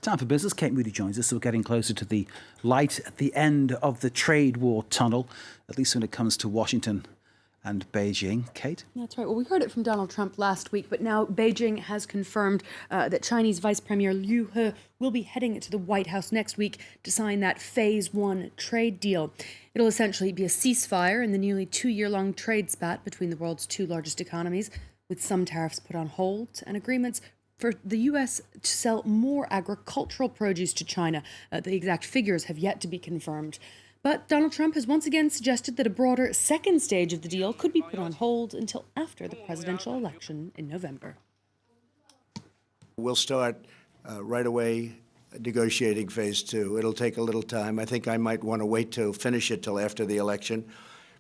Time for business. Kate Moody joins us. So we're getting closer to the light at the end of the trade war tunnel, at least when it comes to Washington and Beijing. Kate? That's right. Well, we heard it from Donald Trump last week, but now Beijing has confirmed that Chinese Vice Premier Liu He will be heading to the White House next week to sign that Phase 1 trade deal. It'll essentially be a ceasefire in the nearly 2-year-long trade spat between the world's two largest economies, with some tariffs put on hold and agreements for the U.S. to sell more agricultural produce to China. The exact figures have yet to be confirmed. But Donald Trump has once again suggested that a broader second stage of the deal could be put on hold until after the presidential election in November. We'll start right away negotiating Phase 2. It'll take a little time. I think I might want to wait to finish it till after the election,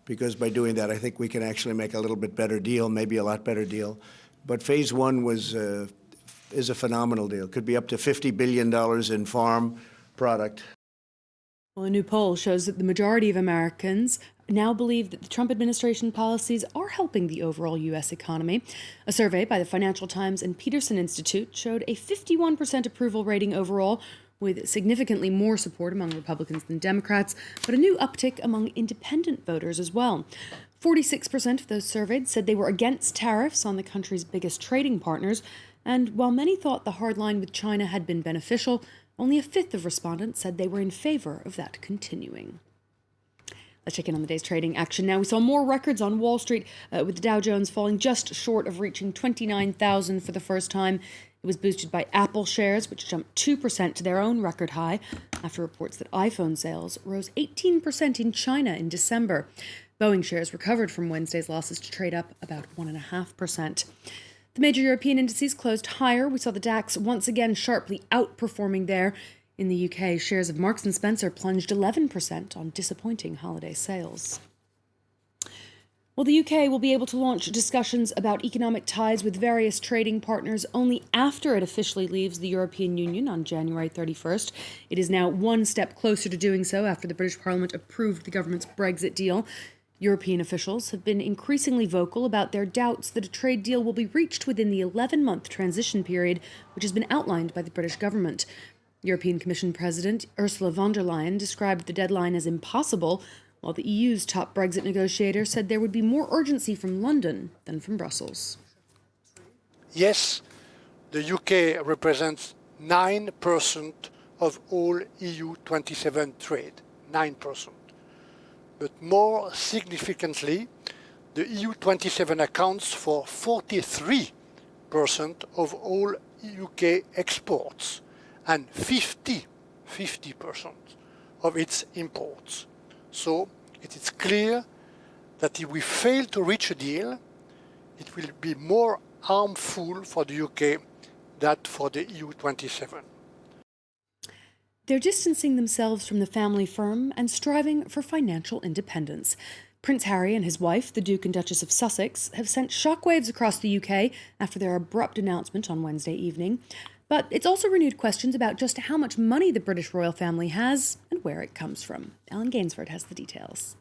because by doing that, I think we can actually make a little bit better deal, maybe a lot better deal. But Phase 1 is a phenomenal deal. Could be up to $50 billion in farm product. Well, a new poll shows that the majority of Americans now believe that the Trump administration policies are helping the overall U.S. economy. A survey by the Financial Times and Peterson Institute showed a 51% approval rating overall, with significantly more support among Republicans than Democrats, but a new uptick among independent voters as well. 46% of those surveyed said they were against tariffs on the country's biggest trading partners, and while many thought the hard line with China had been beneficial, only a fifth of respondents said they were in favor of that continuing. Let's check in on the day's trading action now. We saw more records on Wall Street, with the Dow Jones falling just short of reaching 29,000 for the first time. It was boosted by Apple shares, which jumped 2% to their own record high after reports that iPhone sales rose 18% in China in December. Boeing shares recovered from Wednesday's losses to trade up about 1.5%. The major European indices closed higher. We saw the DAX once again sharply outperforming there. In the UK, shares of Marks & Spencer plunged 11% on disappointing holiday sales. Well, the UK will be able to launch discussions about economic ties with various trading partners only after it officially leaves the European Union on January 31st. It is now one step closer to doing so after the British Parliament approved the government's Brexit deal. European officials have been increasingly vocal about their doubts that a trade deal will be reached within the 11-month transition period, which has been outlined by the British government. European Commission President Ursula von der Leyen described the deadline as impossible, while the EU's top Brexit negotiator said there would be more urgency from London than from Brussels. Yes, the UK represents 9% of all EU 27 trade, 9%. But more significantly, the EU 27 accounts for 43% of all UK exports and 50% of its imports. So it is clear that if we fail to reach a deal, it will be more harmful for the UK than for the EU 27. They're distancing themselves from the family firm and striving for financial independence. Prince Harry and his wife, the Duke and Duchess of Sussex, have sent shockwaves across the UK after their abrupt announcement on Wednesday evening. But it's also renewed questions about just how much money the British royal family has and where it comes from. Alan Gainsford has the details.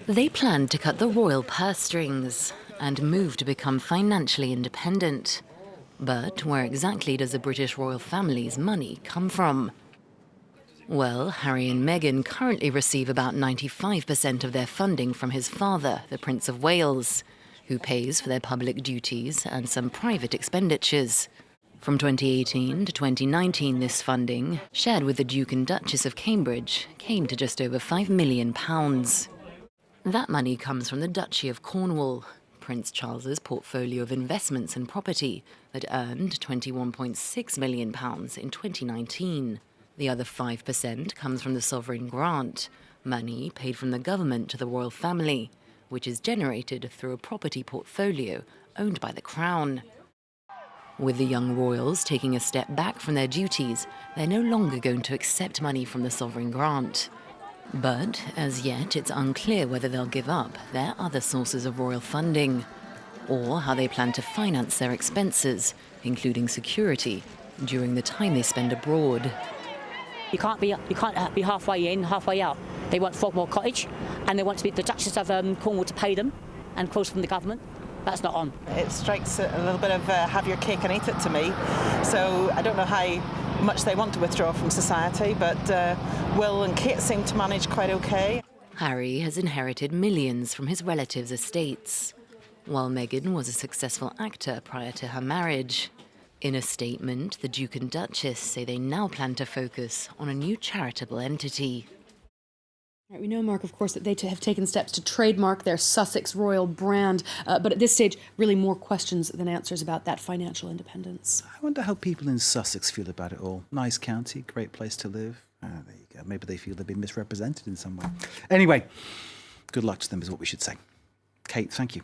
They plan to cut the royal purse strings and move to become financially independent. But where exactly does the British royal family's money come from? Well, Harry and Meghan currently receive about 95% of their funding from his father, the Prince of Wales, who pays for their public duties and some private expenditures. From 2018 to 2019, this funding, shared with the Duke and Duchess of Cambridge, came to just over £5 million. That money comes from the Duchy of Cornwall, Prince Charles's portfolio of investments and property that earned £21.6 million in 2019. The other 5% comes from the sovereign grant, money paid from the government to the royal family, which is generated through a property portfolio owned by the Crown. With the young royals taking a step back from their duties, they're no longer going to accept money from the sovereign grant. But as yet, it's unclear whether they'll give up their other sources of royal funding, or how they plan to finance their expenses, including security, during the time they spend abroad. You can't be halfway in, halfway out. They want Frogmore Cottage, and they want to be the Duchess of Cornwall to pay them, and close from the government. That's not on. It strikes a little bit of have your cake and eat it to me. So I don't know how much they want to withdraw from society, but Will and Kate seem to manage quite okay. Harry has inherited millions from his relatives' estates, while Meghan was a successful actor prior to her marriage. In a statement, the Duke and Duchess say they now plan to focus on a new charitable entity. Right, we know, Mark, of course, that they have taken steps to trademark their Sussex royal brand, but at this stage, really more questions than answers about that financial independence. I wonder how people in Sussex feel about it all. Nice county, great place to live. There you go. Maybe they feel they've been misrepresented in some way. Anyway, good luck to them is what we should say. Kate, thank you.